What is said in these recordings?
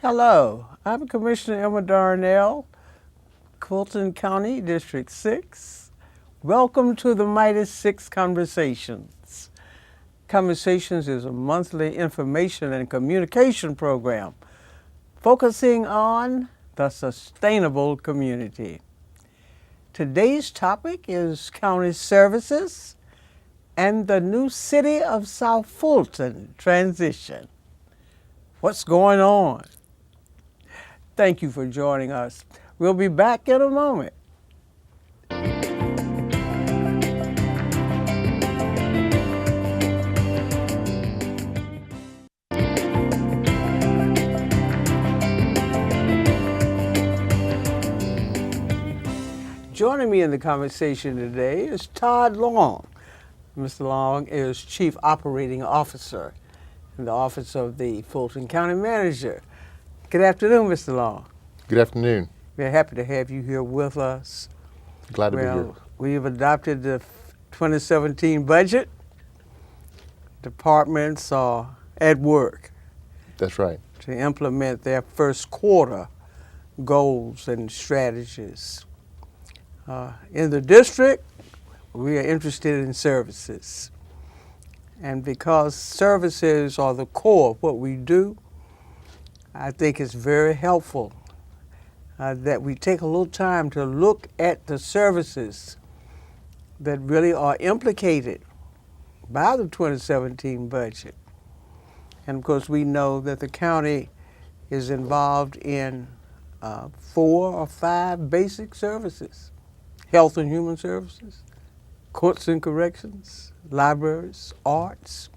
Hello, I'm Commissioner Emma Darnell, Fulton County, District 6. Welcome to the Mighty Six Conversations. Conversations is a monthly information and communication program focusing on the sustainable community. Today's topic is county services and the new city of South Fulton transition. What's going on? Thank you for joining us. We'll be back in a moment. Joining me in the conversation today is Todd Long. Mr. Long is Chief Operating Officer in the Office of the Fulton County Manager. Good afternoon, Mr. Long. Good afternoon. We're happy to have you here with us. Glad to be here. We've adopted the 2017 budget. Departments are at work That's right. to implement their first quarter goals and strategies. In the district, we are interested in services. And because services are the core of what we do, I think it's very helpful that we take a little time to look at the services that really are implicated by the 2017 budget. And of course, we know that the county is involved in 4 or 5 basic services: health and human services, courts and corrections, libraries, arts,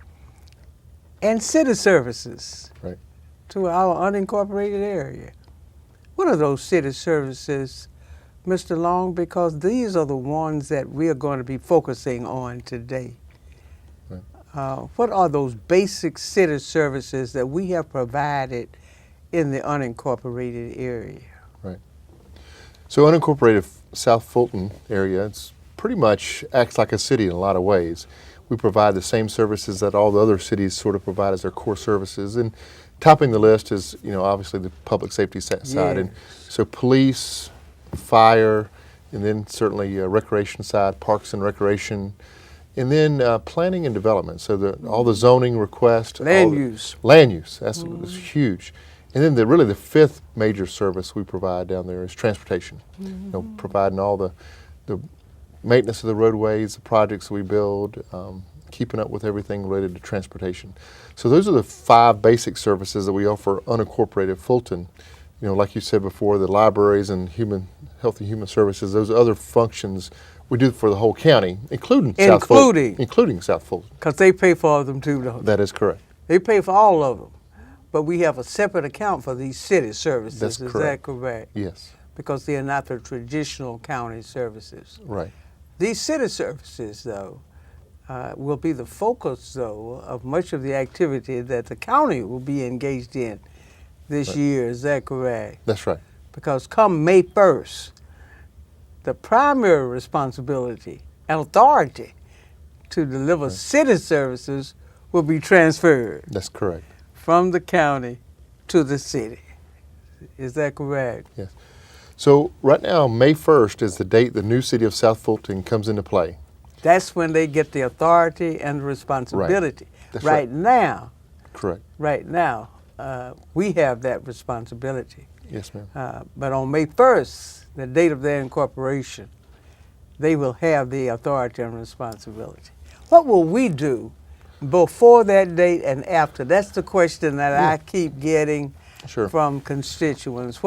and city services Right. to our unincorporated area. What are those city services, Mr. Long? Because these are the ones that we are going to be focusing on today. Right. What are those basic city services that we have provided in the unincorporated area? Right. So unincorporated South Fulton area, it's pretty much acts like a city in a lot of ways. We provide the same services that all the other cities sort of provide as their core services. And topping the list is, obviously the public safety side. And so police, fire, and then certainly recreation side, parks and recreation, and then planning and development. So all the zoning requests. Land use. Land use, that's huge. And then the fifth major service we provide down there is transportation. Providing all the maintenance of the roadways, the projects we build, keeping up with everything related to transportation. So those are the 5 basic services that we offer unincorporated Fulton. Like you said before, the libraries and health and human services, those other functions we do for the whole county, including South Fulton. Because they pay for them too, though. That is correct. They pay for all of them. But we have a separate account for these city services. That's Is correct. that correct? Yes. Because they are not the traditional county services. Right. These city services, though, will be the focus, though, of much of the activity that the county will be engaged in this year. Is that correct? That's right. Because come May 1st, the primary responsibility and authority to deliver city services will be transferred That's correct. from the county to the city. Is that correct? Yes. So right now, May 1st is the date the new city of South Fulton comes into play. That's when they get the authority and the responsibility. That's right now, Correct. right now, we have that responsibility. Yes, ma'am. But on May 1st, the date of their incorporation, they will have the authority and responsibility. What will we do before that date and after? That's the question that I keep getting Sure. from constituents.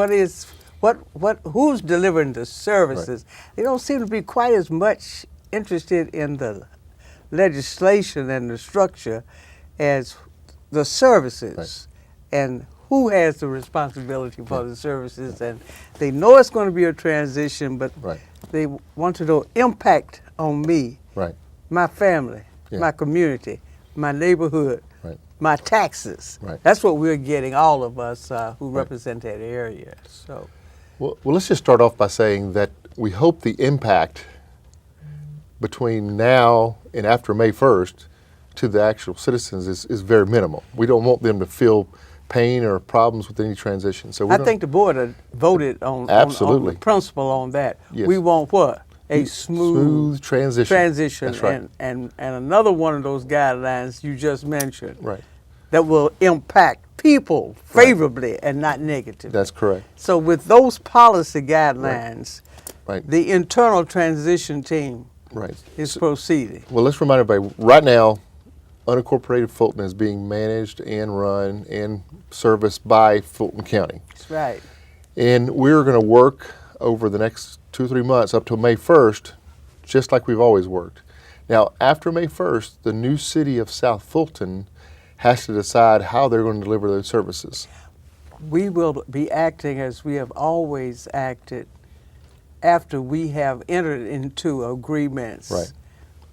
Who's delivering the services? They don't seem to be quite as much interested in the legislation and the structure as the services and who has the responsibility for the services. And they know it's going to be a transition, but they want to know impact on me, my family, my community, my neighborhood, my taxes. That's what we're getting, all of us who represent that area. So, well, let's just start off by saying that we hope the impact between now and after May 1st to the actual citizens is very minimal. We don't want them to feel pain or problems with any transition. So I think the board had voted on Absolutely. the principle on that. Yes. We want what? A smooth transition. That's right. And another one of those guidelines you just mentioned Right. that will impact people favorably and not negatively. That's correct. So with those policy guidelines, Right. the internal transition team Right. is proceeding. Well, let's remind everybody, right now, unincorporated Fulton is being managed and run and serviced by Fulton County. That's right. And we're going to work over the next 2 or 3 months up till May 1st, just like we've always worked. Now, after May 1st, the new city of South Fulton has to decide how they're going to deliver those services. We will be acting as we have always acted after we have entered into agreements Right.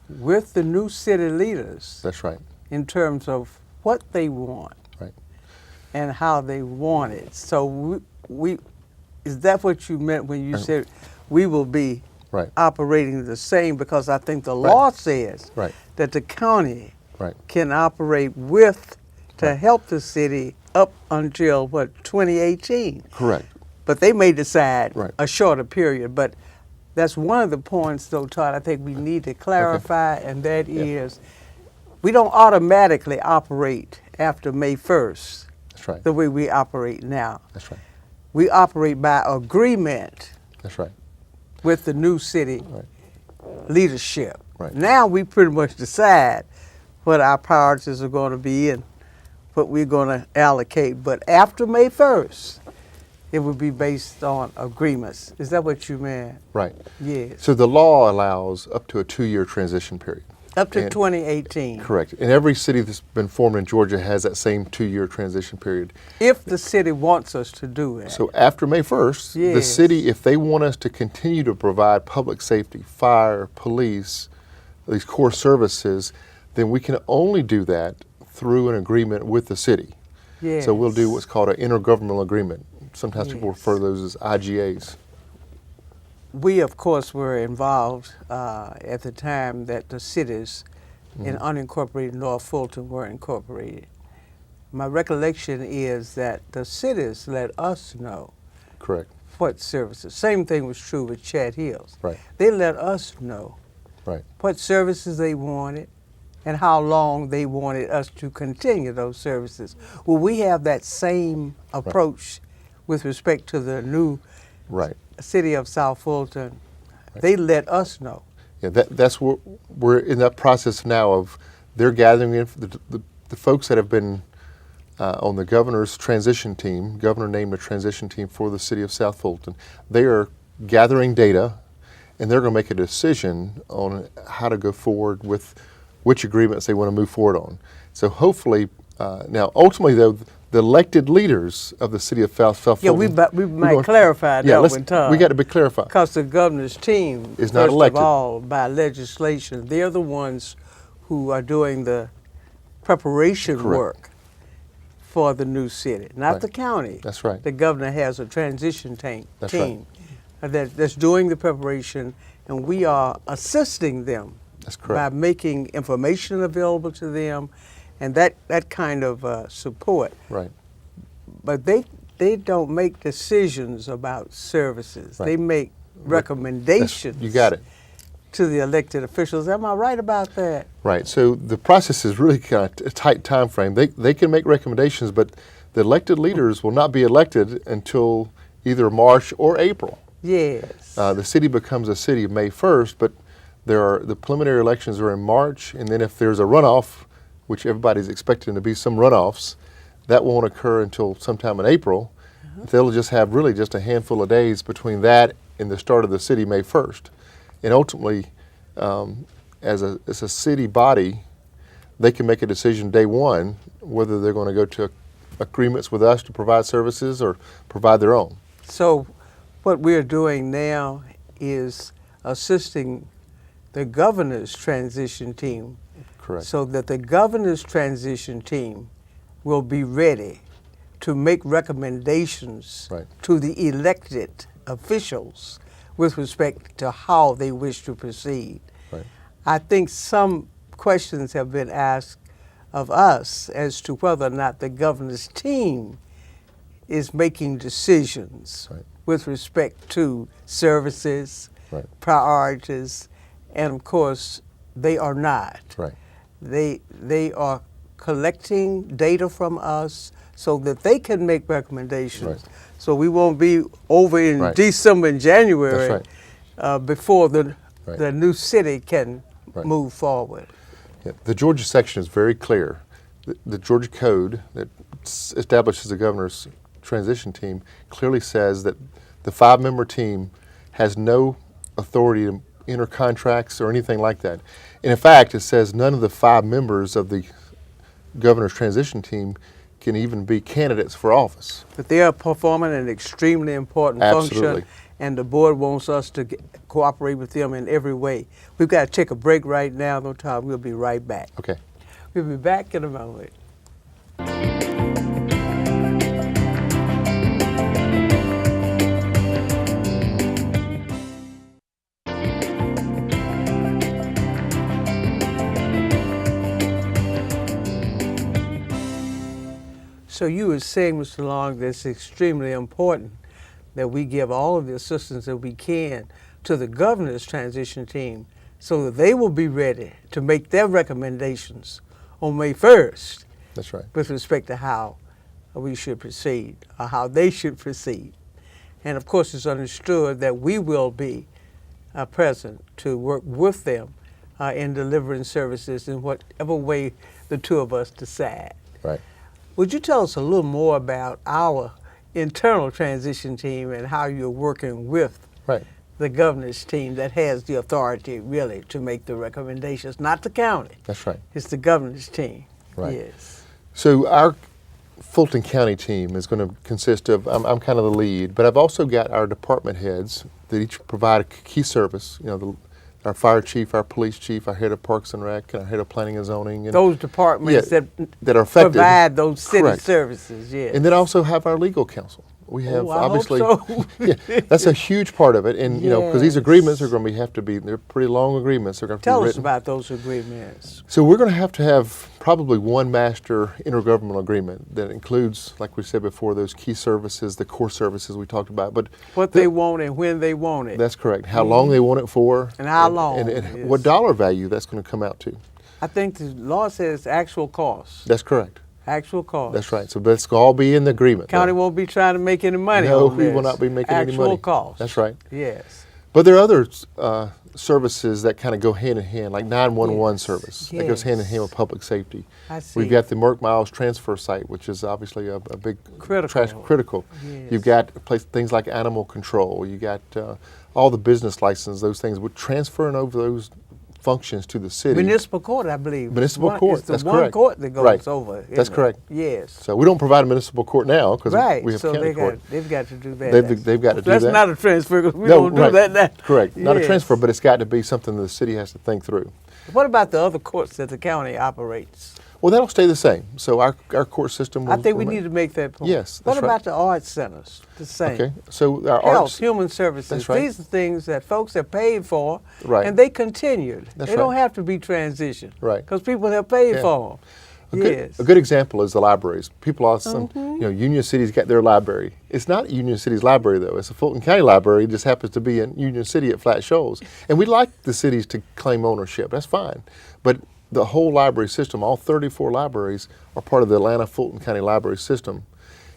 with the new city leaders That's right. in terms of what they want Right. and how they want it. So we is that what you meant when you said we will be Right. operating the same? Because I think the law says Right. that the county Right. can operate with to help the city up until what, 2018. Correct. But they may decide Right. a shorter period. But that's one of the points, though, Todd, I think we need to clarify, and that is we don't automatically operate after May 1st That's right. the way we operate now. That's right. We operate by agreement That's right. with the new city Right. leadership. Right. Now we pretty much decide what our priorities are going to be and what we're going to allocate. But after May 1st, it would be based on agreements. Is that what you meant? Right. Yes. So the law allows up to a 2-year transition period. Up to And- 2018. Correct. And every city that's been formed in Georgia has that same 2-year transition period. If the city wants us to do it. So after May 1st, the Yes. city, if they want us to continue to provide public safety, fire, police, these core services, then we can only do that through an agreement with the city. Yes. So we'll do what's called an intergovernmental agreement. Sometimes people Yes. refer to those as IGAs. We, of course, were involved at the time that the cities in unincorporated North Fulton were incorporated. My recollection is that the cities let us know Correct. what services. Same thing was true with Chat Hills. Right. They let us know Right. what services they wanted and how long they wanted us to continue those services. Well, we have that same approach with respect to the new Right. city of South Fulton. They let us know. Yeah, that's what we're in that process now of they're gathering in the folks that have been on the governor's transition team. Governor named a transition team for the city of South Fulton. They are gathering data, and they're going to make a decision on how to go forward with which agreements they want to move forward on. So hopefully, now ultimately though, the elected leaders of the city of South Fulton. Yeah, we might clarify that one time. We got to be clarified. Because the governor's team Is not first elected. of all, by legislation, they're the ones who are doing the preparation Correct. work for the new city, not Right. the county. That's right. The governor has a transition That's right. team that's doing the preparation, and we are assisting them That's by correct. making information available to them and that kind of support. Right. But they don't make decisions about services. Right. They make recommendations. You got it. To the elected officials. Am I right about that? Right. So the process is really kind of a tight time frame. They can make recommendations, but the elected leaders will not be elected until either March or April. Yes. The city becomes a city May 1st, but the preliminary elections are in March, and then if there's a runoff, which everybody's expecting to be some runoffs, that won't occur until sometime in April. They'll just have really just a handful of days between that and the start of the city May 1st. And ultimately, as a city body, they can make a decision day one whether they're going to go to agreements with us to provide services or provide their own. So what we're doing now is assisting the governor's transition team. Correct. So that the governor's transition team will be ready to make recommendations Right. to the elected officials with respect to how they wish to proceed. Right. I think some questions have been asked of us as to whether or not the governor's team is making decisions Right. with respect to services, Right. priorities, and of course, they are not. Right. They are collecting data from us so that they can make recommendations. Right. So we won't be over in Right. December and January That's before the Right. new city can Right. move forward. Yeah, the Georgia section is very clear. The Georgia Code that establishes the governor's transition team clearly says that the 5-member team has no authority to enter contracts or anything like that. And in fact, it says none of the 5 members of the governor's transition team can even be candidates for office. But they are performing an extremely important Absolutely. function, and the board wants us to cooperate with them in every way. We've got to take a break right now, though, Tom. We'll be right back. Okay. We'll be back in a moment. So you were saying, Mr. Long, that it's extremely important that we give all of the assistance that we can to the governor's transition team so that they will be ready to make their recommendations on May 1st That's right. with respect to how we should proceed or how they should proceed. And of course, it's understood that we will be present to work with them in delivering services in whatever way the two of us decide. Right. Would you tell us a little more about our internal transition team and how you're working with Right. the governor's team that has the authority really to make the recommendations, not the county. That's right. It's the governor's team. Right. Yes. So our Fulton County team is going to consist of, I'm kind of the lead, but I've also got our department heads that each provide a key service. You know, our fire chief, our police chief, our head of Parks and Rec, and our head of Planning and Zoning. And Those departments that are affected. provide those city Correct. services, yes. And then also have our legal counsel. We have I hope obviously, so. yeah, that's a huge part of it. And you know, because these Yes. agreements are going to have to be, they're pretty long agreements. They're going to Tell be us written. about those agreements. So we're going to have probably one master intergovernmental agreement that includes, like we said before, those key services, the core services we talked about. But What they want and when they want it. that's correct. How long they want it for, And how long, and yes. what dollar value that's going to come out to. I think the law says actual costs. That's correct. Actual costs. That's right. So that's all be in the agreement. County though. won't be trying to make any money No, on we this. will not be making any money. Actual costs. That's right. Yes. But there are other services that kind of go hand in hand, like 911 Yes, service. That goes hand in hand with public safety. I see. We've got the Merck Miles transfer site, which is obviously a big Critical. critical. Yes. You've got things like animal control. You got all the business license, those things. We're transferring over those functions to the city. Municipal court, I believe. Municipal One- court, It's the that's one correct. court that goes Right. over. isn't That's it? correct. Yes. So we don't provide a municipal court now because Right. we have So county court. they've got to do that. They've got to do That's that. not a transfer because we No, don't do right. that now. Correct. Not a Yes. transfer, but it's got to be something the city has to think through. What about the other courts that the county operates? Well, that'll stay the same. So our court system will I think we remain. need to make that point. Yes, What that's right. about the arts centers? The same. Okay. So our Health, arts. human services. That's right. These are things that folks have paid for, Right. and they continued. That's they don't right. have to be transitioned, Right. Because people have paid Yeah. for them. Yes. A good example is the libraries. People often, Mm-hmm. Union City's got their library. It's not Union City's library though. It's a Fulton County library. It just happens to be in Union City at Flat Shoals. And we'd like the cities to claim ownership. That's fine. But the whole library system, all 34 libraries, are part of the Atlanta Fulton County library system.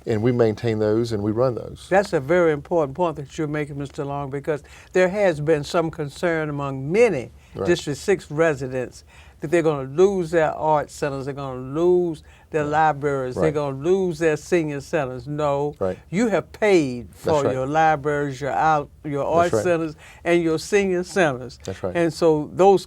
And we maintain those and we run those. That's a very important point that you're making, Mr. Long, because there has been some concern among many Right. District 6 residents that they're going to lose their art centers, they're going to lose their libraries, they're Right. going to lose their senior centers. No, Right. you have paid for That's right. your libraries, your art right. centers, and your senior centers. That's right. And so those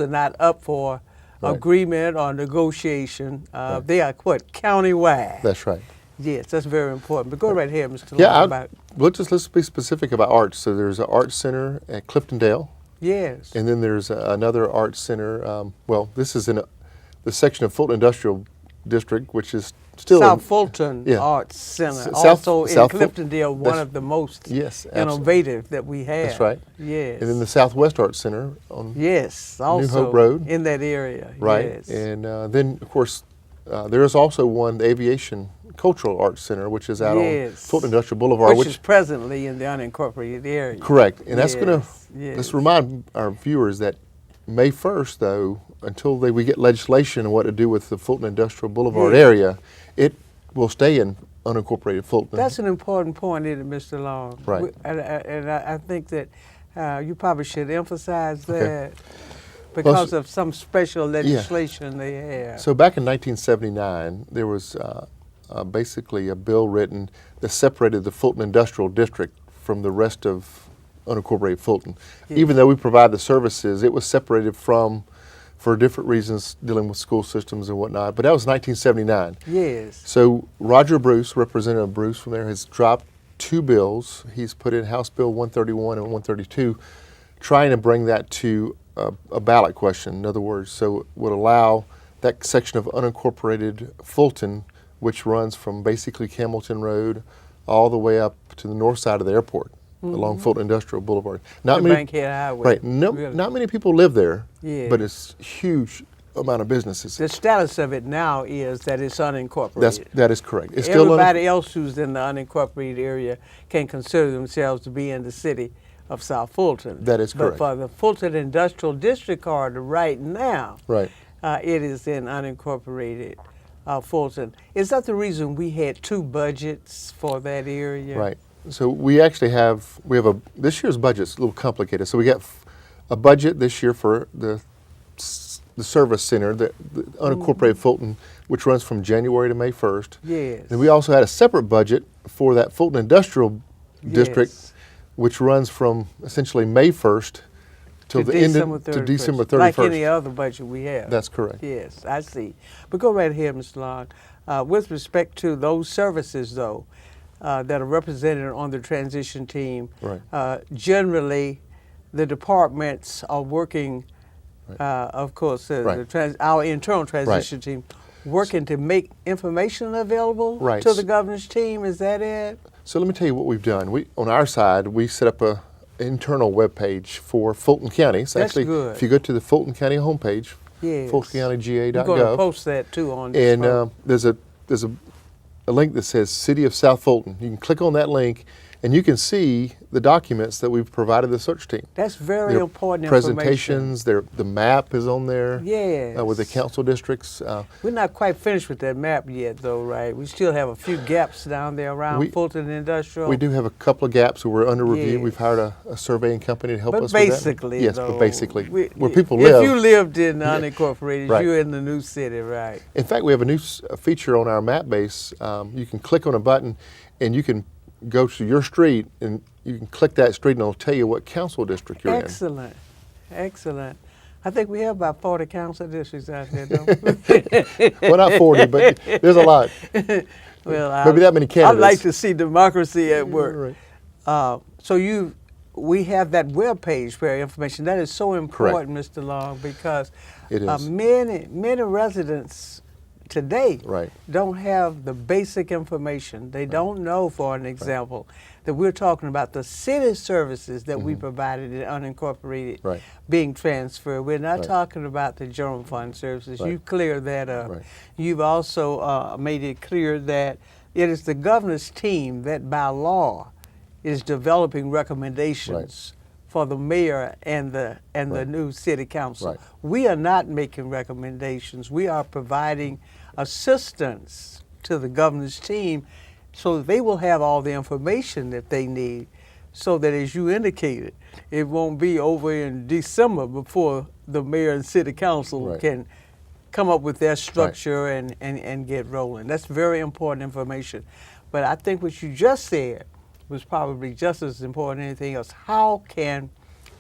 are not up for Right. agreement or negotiation. Right. They are countywide. That's right. Yes, that's very important. But go right ahead, Mr. Long. Yeah, about let's be specific about arts. So there's an art center at Cliftondale. yes. And then there's another art center. This is in the section of Fulton Industrial District, which is still South Fulton yeah. Arts Center, South also in Fulton, Cliftondale, one that's- of the most yes, absolutely. innovative that we have. That's right. Yes. And then the Southwest Arts Center on yes, New also Hope Road. in that area. Right. Yes. And then, of course, there is also one, the Aviation Cultural Arts Center, which is out on Fulton Industrial Boulevard. Which is presently in the unincorporated area. Correct. And that's going to, yes. let's remind our viewers that May 1st, though, until we get legislation on what to do with the Fulton Industrial Boulevard area, it will stay in unincorporated Fulton. That's an important point, isn't it, Mr. Long? Right. And I think that you probably should emphasize that Okay. because of some special legislation they have. So back in 1979, there was basically a bill written that separated the Fulton Industrial District from the rest of unincorporated Fulton. Yes. Even though we provide the services, it was separated from, for different reasons, dealing with school systems and whatnot. But that was 1979. Yes. So Roger Bruce, Representative Bruce from there, has dropped 2 bills. He's put in House Bill 131 and 132, trying to bring that to a ballot question. In other words, so it would allow that section of unincorporated Fulton, which runs from basically Campbellton Road all the way up to the north side of the airport, along Fulton Industrial Boulevard. Not the many, Bankhead Highway. right? No, Really. not many people live there, Yes. but it's huge amount of businesses. The status of it now is that it's unincorporated. That is correct. It's still Everybody else who's in the unincorporated area can consider themselves to be in the city of South Fulton. That is correct. But for the Fulton Industrial District corridor right now, right. it is in unincorporated Fulton. Is that the reason we had 2 budgets for that area? Right. So we actually have this year's budget's a little complicated. So we got a budget this year for the service center, the unincorporated Fulton, which runs from January to May 1st. Yes. And we also had a separate budget for that Fulton Industrial District, Yes. which runs from essentially May 1st till To the end December of, to December 31st. Like any other budget we have. That's correct. Yes, I see. But go right ahead, Mr. Long. With respect to those services, though, that are represented on the transition team, Right. Generally, the departments are working, of course, Right. our internal transition team, working to make information available Right. to the governor's team. Is that it? So let me tell you what we've done. On our side, we set up a internal web page for Fulton County. So That's actually, good. if you go to the Fulton County homepage, Yes. fultoncountyga.gov, We're going to post that too on this and phone. there's a link that says City of South Fulton. You can click on that link, and you can see the documents that we've provided the search team. That's very Their important information. presentations, the map is on there. Yes. With the council districts. We're not quite finished with that map yet, though, right? We still have a few gaps down there around Fulton Industrial. We do have a couple of gaps where we're under review. Yes. We've hired a surveying company to help But us with that. basically, Yes, though, but basically, where people live. If you lived in unincorporated, Right. you're in the new city, right? In fact, we have a new feature on our map base. You can click on a button, and you can go to your street, and you can click that street, and it'll tell you what council district you're Excellent. Excellent. I think we have about 40 council districts out there, don't we? in. Well, not 40, but there's a lot. Well, Maybe that many candidates. I'd like to see democracy at work. Right. So we have that web page for information. That is so important, Mr. Long, because It is. many residents today Right. don't have the basic information. They don't know, for an example, that we're talking about the city services that we provided in unincorporated Right. being transferred. We're not Right. talking about the general fund services. Right. You cleared that up. Right. You've also made it clear that it is the governor's team that by law is developing recommendations for the mayor and the new city council. Right. We are not making recommendations. We are providing assistance to the governor's team so that they will have all the information that they need, so that, as you indicated, it won't be over in December before the mayor and city council Right. can come up with their structure and get rolling. That's very important information. But I think what you just said was probably just as important as anything else. How can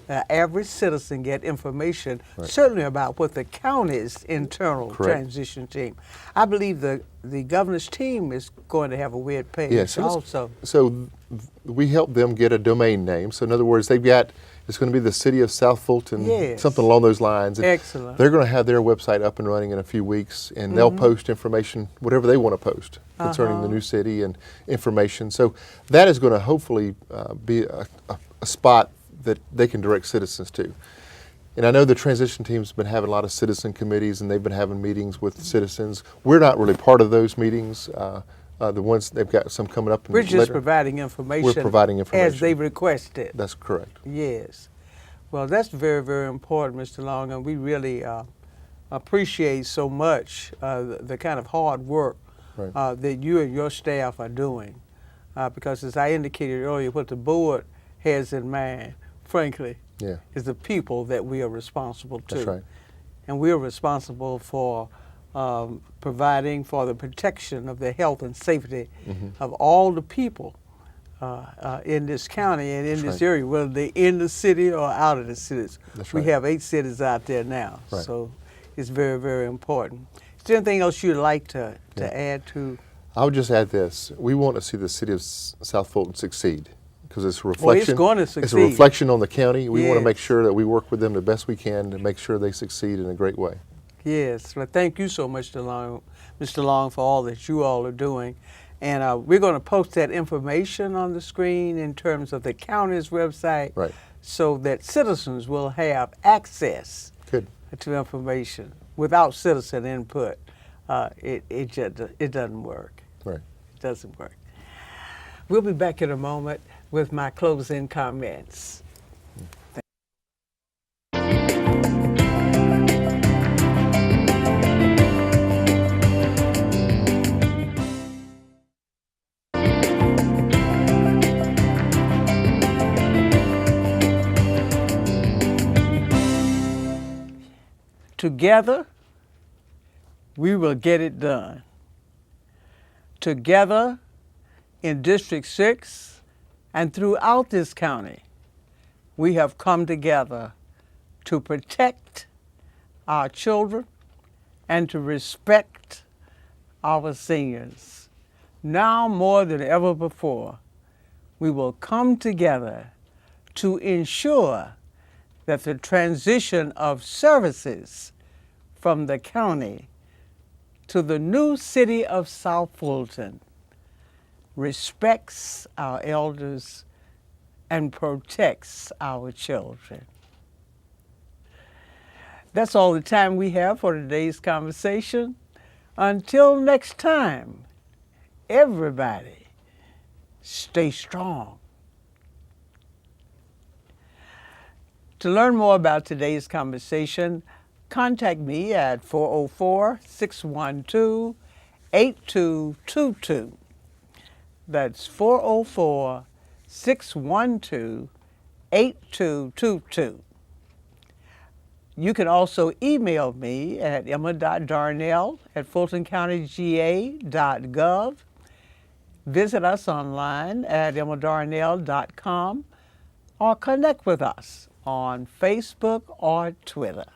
the average citizen get information, certainly about what the county's internal transition team? I believe the governor's team is going to have a web page Yes. also. So we help them get a domain name. So in other words, they've got, It's going to be the City of South Fulton, Yes. something along those lines. And Excellent. they're going to have their website up and running in a few weeks, and they'll post information, whatever they want to post concerning the new city and information. So that is going to hopefully be a spot that they can direct citizens to. And I know the transition team's been having a lot of citizen committees, and they've been having meetings with citizens. We're not really part of those meetings. The ones they've got some coming up. We're just providing information. We're providing information as they request it. That's correct. Yes. Well, that's very, very important, Mr. Long, and we really appreciate so much the kind of hard work Right. that you and your staff are doing. Because as I indicated earlier, what the board has in mind, frankly, Yeah. is the people that we are responsible to. That's right. And we are responsible for providing for the protection of the health and safety of all the people in this county and in this area, whether they're in the city or out of the cities. That's We right. have 8 cities out there now, Right. so it's very, very important. Is there anything else you'd like to add to? I would just add this. We want to see the City of South Fulton succeed, because it's a Well, reflection. it's going to It's a succeed. reflection on the county. We want to make Yes. sure that we work with them the best we can to make sure they succeed in a great way. Yes, well, thank you so much, Mr. Long, for all that you all are doing. And we're going to post that information on the screen in terms of the county's website, Right. so that citizens will have access Good. to information. Without citizen input, it doesn't work. Right. It doesn't work. We'll be back in a moment with my closing comments. Together, we will get it done. Together, in District 6 and throughout this county, we have come together to protect our children and to respect our seniors. Now more than ever before, we will come together to ensure that the transition of services from the county to the new city of South Fulton respects our elders and protects our children. That's all the time we have for today's conversation. Until next time, everybody, stay strong. To learn more about today's conversation, contact me at 404-612-8222. That's 404-612-8222. You can also email me at emma.darnell@fultoncountyga.gov. Visit us online at emmadarnell.com or connect with us on Facebook or Twitter.